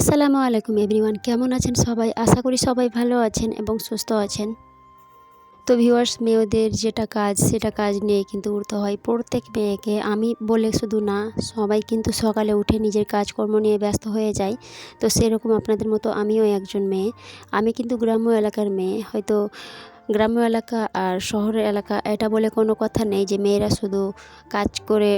আসসালামু আলাইকুম এভরিওয়ান, কেমন আছেন সবাই? আশা করি সবাই ভালো আছেন এবং সুস্থ আছেন। তো ভিউয়ার্স, মেয়েদের যেটা কাজ সেটা কাজ নিয়ে কিন্তু উঠতে হয় প্রত্যেক মেয়েকে। আমি বলে শুধু না, সবাই কিন্তু সকালে উঠে নিজের কাজকর্ম নিয়ে ব্যস্ত হয়ে যায়। তো সেরকম আপনাদের মতো আমিও একজন মেয়ে। আমি কিন্তু গ্রাম্য এলাকার মেয়ে। হয়তো গ্রাম্য এলাকা আর শহরের এলাকা এটা বলে কোনো কথা নেই যে মেয়েরা শুধু কাজ করে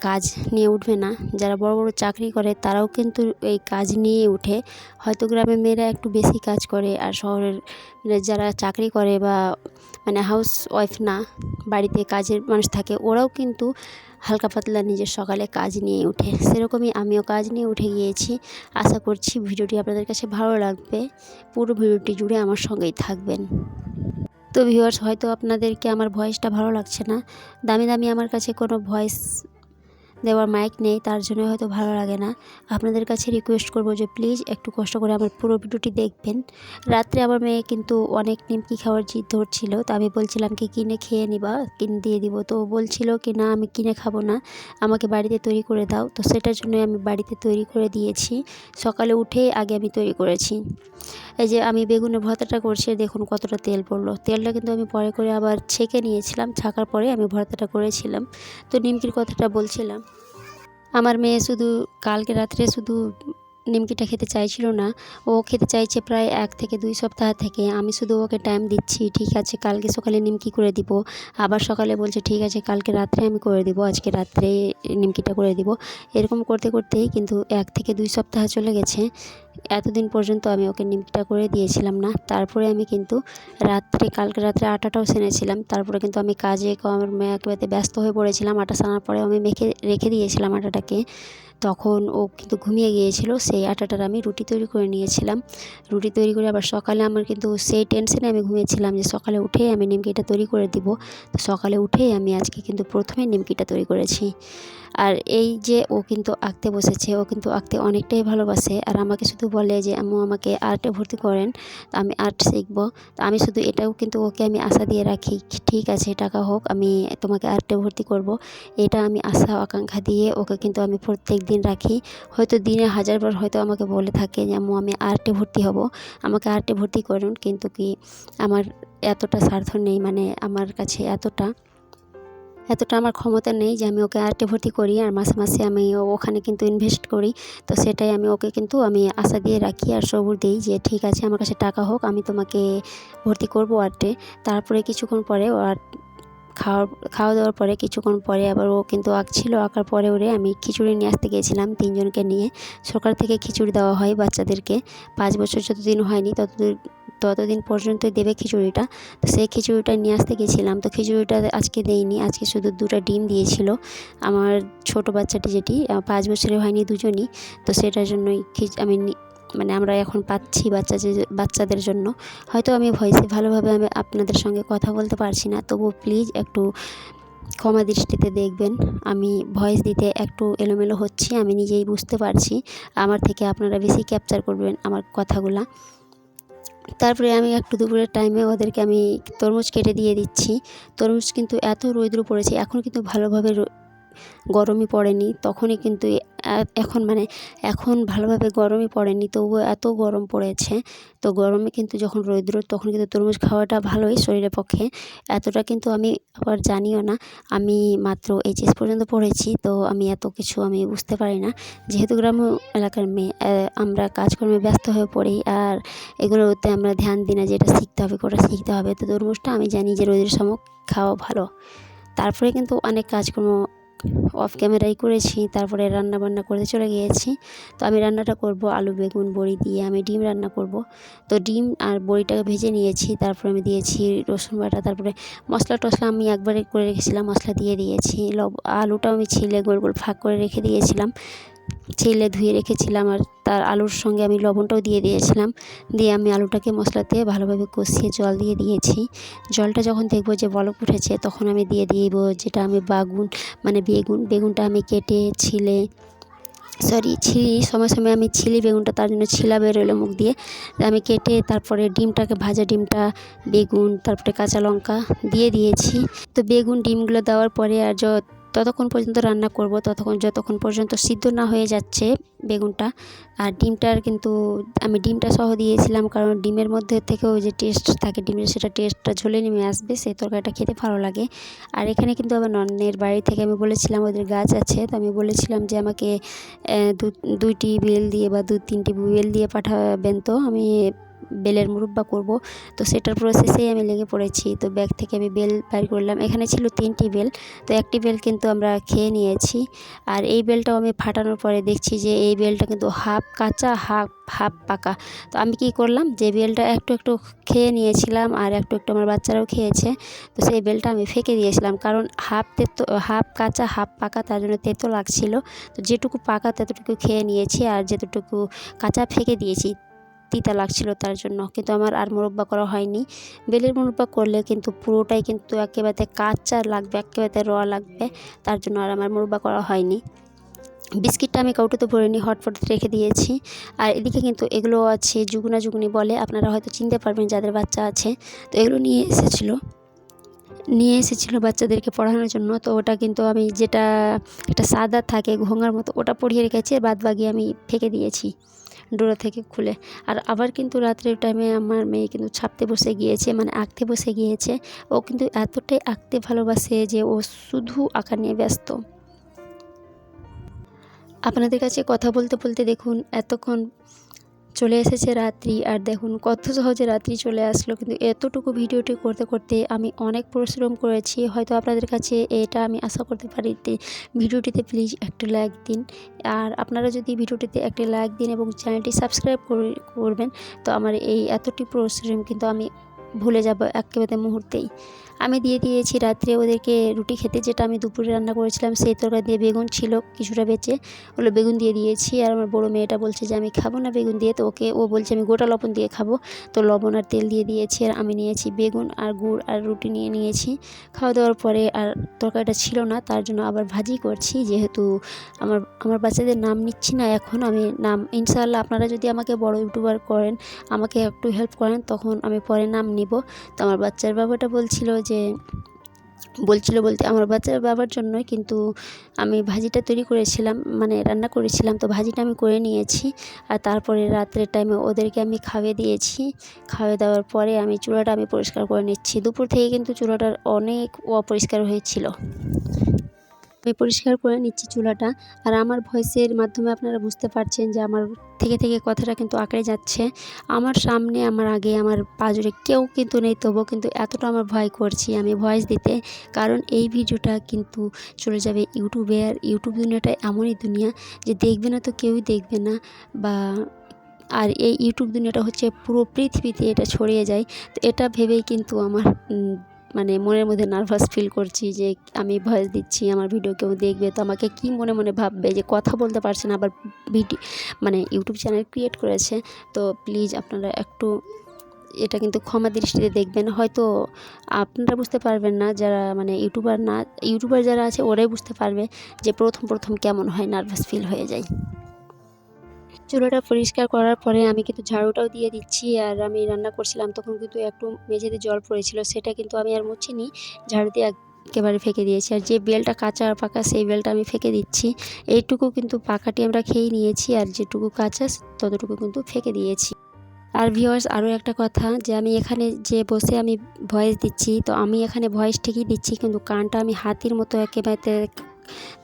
কাজ নিয়ে উঠবে না। যারা বড় বড় চাকরি করে তারাও কিন্তু এই কাজ নিয়ে উঠে। হয়তো গ্রামের মেয়েরা একটু বেশি কাজ করে, আর শহরের যারা চাকরি করে বা হাউস ওয়াইফ না, বাড়িতে কাজের মানুষ থাকে, ওরাও কিন্তু হালকা পাতলা নিজের সকালে কাজ নিয়ে উঠে। সেরকমই আমিও কাজ নিয়ে উঠে গিয়েছি। আশা করছি ভিডিওটি আপনাদের কাছে ভালো লাগবে। পুরো ভিডিওটি জুড়ে আমার সঙ্গেই থাকবেন। তো ভিউয়ার্স, হয়তো আপনাদেরকে আমার ভয়েসটা ভালো লাগছে না। দামি দামি আমার কাছে কোনো ভয়েস দেওয়ার মাইক নেই, তার জন্য হয়তো ভালো লাগে না। আপনাদের কাছে রিকোয়েস্ট করব যে প্লিজ একটু কষ্ট করে আমার পুরো ভিডিওটি দেখবেন। রাত্রে আমার মেয়ে কিন্তু অনেক নিমকি খাওয়ার জিদ ধরছিল। তো আমি বলছিলাম কি কিনে খেয়ে নিবা, কিনে দিয়ে দিব। তো বলছিল কি না, আমি কিনে খাবো না, আমাকে বাড়িতে তৈরি করে দাও। তো সেটার জন্য আমি বাড়িতে তৈরি করে দিয়েছি। সকালে উঠেই আগে আমি তৈরি করেছি। এই যে আমি বেগুনের ভর্তাটা করছি, দেখুন কতটা তেল পড়লো। তেলটা কিন্তু আমি পরে করে আবার ছেঁকে নিয়েছিলাম, ছাকার পরে আমি ভর্তাটা করেছিলাম। তো নিমকির কথাটা বলছিলাম, আমার মেয়ে শুধু কালকে রাত্রে শুধু নিমকিটা খেতে চাইছিল না, ও খেতে চাইছে প্রায় 1 থেকে 2 সপ্তাহ থেকে। আমি শুধু ওকে টাইম দিচ্ছি, ঠিক আছে কালকে সকালে নিমকি করে দিব। আবার সকালে বলছে ঠিক আছে কালকে রাত্রে আমি করে দিব, আজকে রাত্রে নিমকিটা করে দিব। এরকম করতে করতেই কিন্তু 1 থেকে 2 সপ্তাহ চলে গেছে। এতদিন পর্যন্ত আমি ওকে নিমকিটা করে দিয়েছিলাম না। তারপরে আমি কিন্তু কালকে রাত্রে আটাটাও সেনেছিলাম। তারপরে কিন্তু আমি কাজে কর্মে একেবারে ব্যস্ত হয়ে পড়েছিলাম। আটা সানার পরে আমি মেখে রেখে দিয়েছিলাম আটাটাকে। তখন ও কিন্তু ঘুমিয়ে গিয়েছিল। সেই আটাটার আমি রুটি তৈরি করে নিয়েছিলাম। রুটি তৈরি করে আবার সকালে আমার কিন্তু সেই টেনশনে আমি ঘুমিয়েছিলাম যে সকালে উঠেই আমি নিমকিটা তৈরি করে দিব। তো সকালে উঠেই আমি আজকে কিন্তু প্রথমে নিমকিটা তৈরি করেছি। আর এই যে ও কিন্তু আঁকতে বসেছে, ও কিন্তু আঁকতে অনেকটাই ভালোবাসে। আর আমাকে শুধু বলে যে আম্মু আমাকে আর্টে ভর্তি করেন, তো আমি আর্ট শিখব। তো আমি শুধু এটাও কিন্তু ওকে আমি আশা দিয়ে রাখি, ঠিক আছে টাকা হোক আমি তোমাকে আর্টে ভর্তি করব। এটা আমি আশা আকাঙ্ক্ষা দিয়ে ওকে কিন্তু আমি প্রত্যেক দিন রাখি। হয়তো দিনে 1000 বার হয়তো আমাকে বলে থাকে যে আম্মু আমি আর্টে ভর্তি হব, আমাকে আর্টে ভর্তি করুন। কিন্তু কি আমার এতটা সাধ্য নেই, আমার কাছে এতটা আমার ক্ষমতা নেই যে আমি ওকে আর্টে ভর্তি করি আর মাসে মাসে আমি ওখানে কিন্তু ইনভেস্ট করি। তো সেটাই আমি ওকে কিন্তু আমি আশা দিয়ে রাখি আর সবুর দিই যে ঠিক আছে আমার কাছে টাকা হোক আমি তোমাকে ভর্তি করব আর্টে। তারপরে কিছুক্ষণ পরে ও আর্ট খাওয়া দাওয়ার পরে কিছুক্ষণ পরে আবার ও কিন্তু আঁকছিল। আঁকার পরে ওরে আমি খিচুড়ি নিয়ে আসতে গিয়েছিলাম 3 জনকে নিয়ে। সরকার থেকে খিচুড়ি দেওয়া হয় বাচ্চাদেরকে। 5 বছর যতদিন হয়নি ততদিন পর্যন্তই দেবে খিচুড়িটা। তো সেই খিচুড়িটা নিয়ে আসতে গেছিলাম। তো খিচুড়িটা আজকে দেয়নি, আজকে শুধু 2টা ডিম দিয়েছিল। আমার ছোট বাচ্চাটি যেটি 5 বছরের হয়নি, দুজনই। তো সেটার জন্যই আমি আমরা এখন পাচ্ছি বাচ্চাদের জন্য। হয়তো আমি ভয়েসে ভালোভাবে আমি আপনাদের সঙ্গে কথা বলতে পারছি না, তবুও প্লিজ একটু ক্ষমা দৃষ্টিতে দেখবেন। আমি ভয়েস দিতে একটু এলোমেলো হচ্ছি, আমি নিজেই বুঝতে পারছি। আমার থেকে আপনারা বেশি ক্যাপচার করবেন আমার কথাগুলা। তারপরে আমি একটু দুপুরের টাইমে ওদেরকে আমি তরমুজ কেটে দিয়ে দিচ্ছি। তরমুজ কিন্তু এত রৌদ্র পড়েছে, এখন কিন্তু ভালোভাবে গরমই পড়েনি। তখনই কিন্তু এখন ভালোভাবে গরমই পড়েনি, তবুও এত গরম পড়েছে। তো গরমে কিন্তু যখন রৌদ্র, তখন কিন্তু তরমুজ খাওয়াটা ভালোই শরীরের পক্ষে। এতটা কিন্তু আমি আবার জানিও না, আমি মাত্র এইচএস পর্যন্ত পড়েছি। তো আমি এত কিছু আমি বুঝতে পারি না। যেহেতু গ্রাম্য এলাকার মেয়ে, আমরা কাজকর্মে ব্যস্ত হয়ে পড়ি আর এগুলোতে আমরা ধ্যান দিই না যে এটা শিখতে হবে, ওটা শিখতে হবে। তো তরমুজটা আমি জানি যে রোদের সময় খাওয়া ভালো। তারপরে কিন্তু অনেক কাজকর্ম অফ ক্যামেরাই করেছি। তারপরে রান্না বান্না করতে চলে গিয়েছি। তো আমি রান্নাটা করব আলু বেগুন বড়ি দিয়ে, আমি ডিম রান্না করব। তো ডিম আর বড়িটাকে ভেজে নিয়েছি। তারপরে আমি দিয়েছি রসুন বাটা, তারপরে মশলা টশলা আমি একবারে করে রেখেছিলাম, মশলা দিয়ে দিয়েছি। আলুটাও আমি ছিলে গোল গোল ফাঁক করে রেখে দিয়েছিলাম, ছিলে ধুয়ে রেখেছিলাম। আর তার আলুর সঙ্গে আমি লবণটাও দিয়ে দিয়েছিলাম। দিয়ে আমি আলুটাকে মশলাতে ভালোভাবে কষিয়ে জল দিয়ে দিয়েছি। জলটা যখন দেখবো যে বলক উঠেছে, তখন আমি দিয়ে দিব যেটা আমি বেগুনটা আমি কেটে সময় সময় আমি ছিলি বেগুনটা, তার জন্য ছিলা বেরোলো মুখ দিয়ে। আমি কেটে তারপরে ভাজা ডিমটা, বেগুন, তারপরে কাঁচা লঙ্কা দিয়ে দিয়েছি। তো বেগুন ডিমগুলো দেওয়ার পরে আর ততক্ষণ পর্যন্ত রান্না করব, যতক্ষণ পর্যন্ত সিদ্ধ না হয়ে যাচ্ছে বেগুনটা। আর ডিমটার কিন্তু আমি ডিমটা সহ দিয়েছিলাম, কারণ ডিমের মধ্যে থেকেও যে টেস্ট থাকে ডিমের, সেটা টেস্টটা ঝোলে নেমে আসবে, সেই তরকারিটা খেতে ভালো লাগে। আর এখানে কিন্তু আমার নন্দের বাড়ি থেকে আমি বলেছিলাম, ওদের গাছ আছে, তো আমি বলেছিলাম যে আমাকে দুইটি বেল দিয়ে বা 2-3টি বেল দিয়ে পাঠাবেন, তো আমি বেলের মুরব্বা করব। তো সেটার প্রসেসেই আমি লেগে পড়েছি। তো ব্যাগ থেকে আমি বেল বাইর করলাম, এখানে ছিল 3টি বেল। তো একটি বেল কিন্তু আমরা খেয়ে নিয়েছি, আর এই বেলটাও আমি ফাটানোর পরে দেখছি যে এই বেলটা কিন্তু হাফ কাঁচা হাফ হাফ পাকা। তো আমি কি করলাম, যে বেলটা একটু একটু খেয়ে নিয়েছিলাম আর একটু একটু আমার বাচ্চারাও খেয়েছে, তো সেই বেলটা আমি ফেঁকে দিয়েছিলাম, কারণ হাফ কাঁচা হাফ পাকা, তার জন্য তেতো লাগছিল। তো যেটুকু পাকা ততটুকু খেয়ে নিয়েছি, আর যেতটুকু কাঁচা ফেঁকে দিয়েছি, তিতা লাগছিল তার জন্য। কিন্তু আমার আর মোরব্বা করা হয়নি। বেলের মোরব্বা করলে কিন্তু পুরোটাই কিন্তু একেবারে কাঁচা লাগবে, একেবারে র লাগবে, তার জন্য আর আমার মোরব্বা করা হয়নি। বিস্কিটটা আমি কৌটোতে ভরে নিয়ে হটপটে রেখে দিয়েছি। আর এদিকে কিন্তু এগুলো আছে যুগনি বলে, আপনারা হয়তো চিনতে পারবেন যাদের বাচ্চা আছে। তো এগুলো নিয়ে এসেছিলো বাচ্চাদেরকে পড়ানোর জন্য। তো ওটা কিন্তু আমি যেটা একটা সাদা থাকে ঘোঙার মতো, ওটা পরিয়ে রেখেছি, বাদ বাকি আমি ফেঁকে দিয়েছি ডোরা থেকে খুলে। আর আবার কিন্তু রাত্রের টাইমে আমার মেয়ে কিন্তু ছাপতে বসে গিয়েছে, মানে আঁকতে বসে গিয়েছে। ও কিন্তু এতটাই আঁকতে ভালোবাসে যে ও শুধু আঁকা নিয়ে ব্যস্ত। আপনাদের কাছে কথা বলতে বলতে দেখুন এতক্ষণ চলে এসেছে রাত্রি, আর দেখুন কত সহজে রাত্রি চলে আসলো। কিন্তু এতটুকু ভিডিওটি করতে করতে আমি অনেক পরিশ্রম করেছি, হয়তো আপনাদের কাছে এটা আমি আশা করতে পারি। ভিডিওটিতে প্লিজ একটি লাইক দিন, আর আপনারা যদি ভিডিওটিতে একটি লাইক দিন এবং চ্যানেলটি সাবস্ক্রাইব করবেন, তো আমার এই এতটি পরিশ্রম কিন্তু আমি ভুলে যাব একেবারে মুহূর্তেই। আমি দিয়ে দিয়েছি রাত্রে ওদেরকে রুটি খেতে, যেটা আমি দুপুরে রান্না করেছিলাম সেই তরকারি দিয়ে বেগুন ছিল কিছুটা বেঁচে, ওগুলো বেগুন দিয়ে দিয়েছি। আর আমার বড়ো মেয়েটা বলছে যে আমি খাবো না বেগুন দিয়ে, তো ও বলছে আমি গোটা লবণ দিয়ে খাবো। তো লবণ আর তেল দিয়ে দিয়েছি, আর আমি নিয়েছি বেগুন আর গুড় আর রুটি নিয়েছি। খাওয়া দাওয়ার পরে আর তরকারিটা ছিল না, তার জন্য আবার ভাজি করছি। যেহেতু আমার বাচ্চাদের নাম নিচ্ছি না এখন আমি, নাম ইনশাআল্লাহ আপনারা যদি আমাকে বড় ইউটিউবার করেন, আমাকে একটু হেল্প করেন, তখন আমি পরে নাম নিব। তো আমার বাচ্চার বাবাটা বলছিল বলতে আমার বাচ্চার বাবার জন্যই কিন্তু আমি ভাজিটা তৈরি করেছিলাম, মানে রান্না করেছিলাম। তো ভাজিটা আমি করে নিয়েছি, আর তারপরে রাত্রের টাইমে ওদেরকে আমি খাইয়ে দিয়েছি। খাইয়ে দেওয়ার পরে আমি চুলাটা পরিষ্কার করে নিচ্ছি। দুপুর থেকে কিন্তু চুলাটার অনেক অপরিষ্কার হয়েছিল, আমি পরিষ্কার করে নিচ্ছি চুলাটা। আর আমার ভয়েসের মাধ্যমে আপনারা বুঝতে পারছেন যে আমার থেকে কথাটা কিন্তু আঁকড়ে যাচ্ছে। আমার সামনে আমার আগে আমার পাজরে কেউ কিন্তু নেই, তবুও কিন্তু এতটা আমার ভয় করছি আমি ভয়েস দিতে, কারণ এই ভিডিওটা কিন্তু চলে যাবে ইউটিউবে। আর ইউটিউব দুনিয়াটা এমনই দুনিয়া যে দেখবে না তো কেউই দেখবে না, আর এই ইউটিউব দুনিয়াটা হচ্ছে পুরো পৃথিবীতে এটা ছড়িয়ে যায়। তো এটা ভেবেই কিন্তু আমার মানে মনের মধ্যে নার্ভাস ফিল করছি যে আমি ভয়েস দিচ্ছি, আমার ভিডিও কেউ দেখবে, তো আমাকে কি মনে মনে ভাববে যে কথা বলতে পারছে না, আবার মানে ইউটিউব চ্যানেল ক্রিয়েট করেছে। তো প্লিজ আপনারা একটু এটা কিন্তু ক্ষমা দৃষ্টিতে দেখবেন। হয়তো আপনারা বুঝতে পারবেন না, যারা মানে ইউটিউবার যারা আছে ওরাই বুঝতে পারবে যে প্রথম কেমন হয়, নার্ভাস ফিল হয়ে যায়। চুলাটা পরিষ্কার করার পরে আমি কিন্তু ঝাড়ুটাও দিয়ে দিচ্ছি। আর আমি রান্না করছিলাম তখন কিন্তু একটু মেঝেতে জল পড়েছিল, সেটা কিন্তু আমি আর মুছিনি, ঝাড়ু দিয়ে একেবারে ফেঁকে দিয়েছি। আর যে বেলটা কাঁচা আর পাকা সেই বেলটা আমি ফেঁকে দিচ্ছি। এইটুকু কিন্তু পাকাটি আমরা খেয়েই নিয়েছি, আর যেটুকু কাঁচা ততটুকু কিন্তু ফেঁকে দিয়েছি। আর ভিউয়ার্স আরও একটা কথা, যে আমি এখানে যে বসে আমি ভয়েস দিচ্ছি, তো আমি এখানে ভয়েস ঠিকই দিচ্ছি, কিন্তু কানটা আমি হাতির মতো একেবারে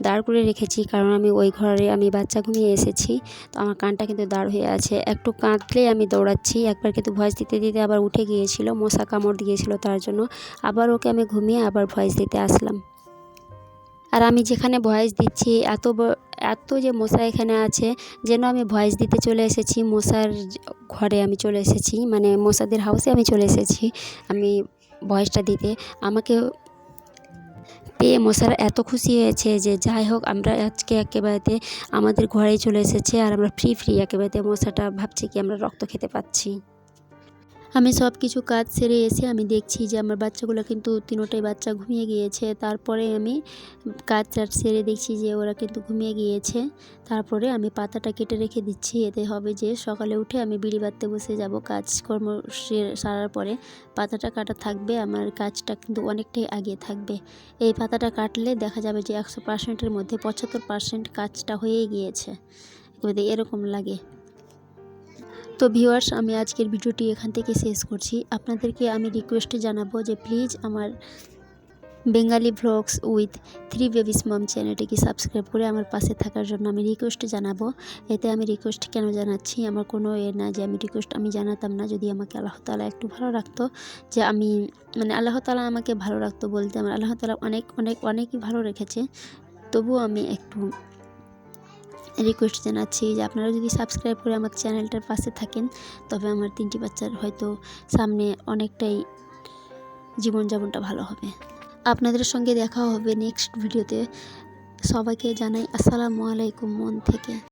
দাঁড় করে রেখেছি, কারণ আমি ওই ঘরে আমি বাচ্চা ঘুমিয়ে এসেছি। তো আমার কানটা কিন্তু দাঁড় হয়ে আছে, একটু কাঁদলেই আমি দৌড়াচ্ছি। একবার কিন্তু ভয়েস দিতে দিতে আবার উঠে গিয়েছিল, মশা কামড় দিয়েছিল, তার জন্য আবার ওকে আমি ঘুমিয়ে আবার ভয়েস দিতে আসলাম। আর আমি যেখানে ভয়েস দিচ্ছি এত যে মশা এখানে আছে, যেন আমি ভয়েস দিতে চলে এসেছি মশার ঘরে, আমি চলে এসেছি, মানে মশাদের হাউসে আমি চলে এসেছি আমি ভয়েসটা দিতে। আমাকে পেয়ে মশারা এত খুশি হয়েছে যে যাই হোক আমরা আজকে একেবারে আমাদের ঘরেই চলে এসেছে, আর আমরা ফ্রি একেবারে মশাটা ভাবছি কি আমরা রক্ত খেতে পাচ্ছি। আমি সব কিছু কাজ সেরে এসে আমি দেখছি যে আমার বাচ্চাগুলো কিন্তু তিনোটাই বাচ্চা ঘুমিয়ে গিয়েছে। তারপরে আমি কাজ সেরে দেখছি যে ওরা কিন্তু ঘুমিয়ে গিয়েছে। তারপরে আমি পাতাটা কেটে রেখে দিচ্ছি, এতে হবে যে সকালে উঠে আমি বিড়ি বাঁধতে বসে যাব। কাজকর্ম সারার পরে পাতাটা কাটা থাকবে, আমার কাজটা কিন্তু অনেকটাই এগিয়ে থাকবে। এই পাতাটা কাটলে দেখা যাবে যে 100%-এর মধ্যে 75% কাজটা হয়েই গিয়েছে, এরকম লাগে। তো ভিউয়ার্স, আমি আজকের ভিডিওটি এখান থেকে শেষ করছি। আপনাদেরকে আমি রিকোয়েস্ট জানাবো যে প্লিজ আমার বেঙ্গালি ভ্লগস উইথ 3 বেবিস মম চ্যানেলটিকে সাবস্ক্রাইব করে আমার পাশে থাকার জন্য আমি রিকোয়েস্ট জানাবো। এতে আমি রিকোয়েস্ট কেন জানাচ্ছি, আমার কোনো না যে আমি রিকোয়েস্ট আমি জানাতাম না যদি আমাকে আল্লাহ তাআলা একটু ভালো রাখতো, যে আমি আল্লাহ তাআলা আমাকে ভালো রাখতো বলতে আমার আল্লাহ তাআলা অনেকই ভালো রেখেছে। তবুও আমি একটু রিকোয়েস্ট জানাচ্ছি যে আপনারা যদি সাবস্ক্রাইব করে আমার চ্যানেলটার পাশে থাকেন, তবে আমার 3টি বাচ্চার হয়তো সামনে অনেকটাই জীবনযাপনটা ভালো হবে। আপনাদের সঙ্গে দেখা হবে নেক্সট ভিডিওতে। সবাইকে জানাই আসসালামু আলাইকুম মন থেকে।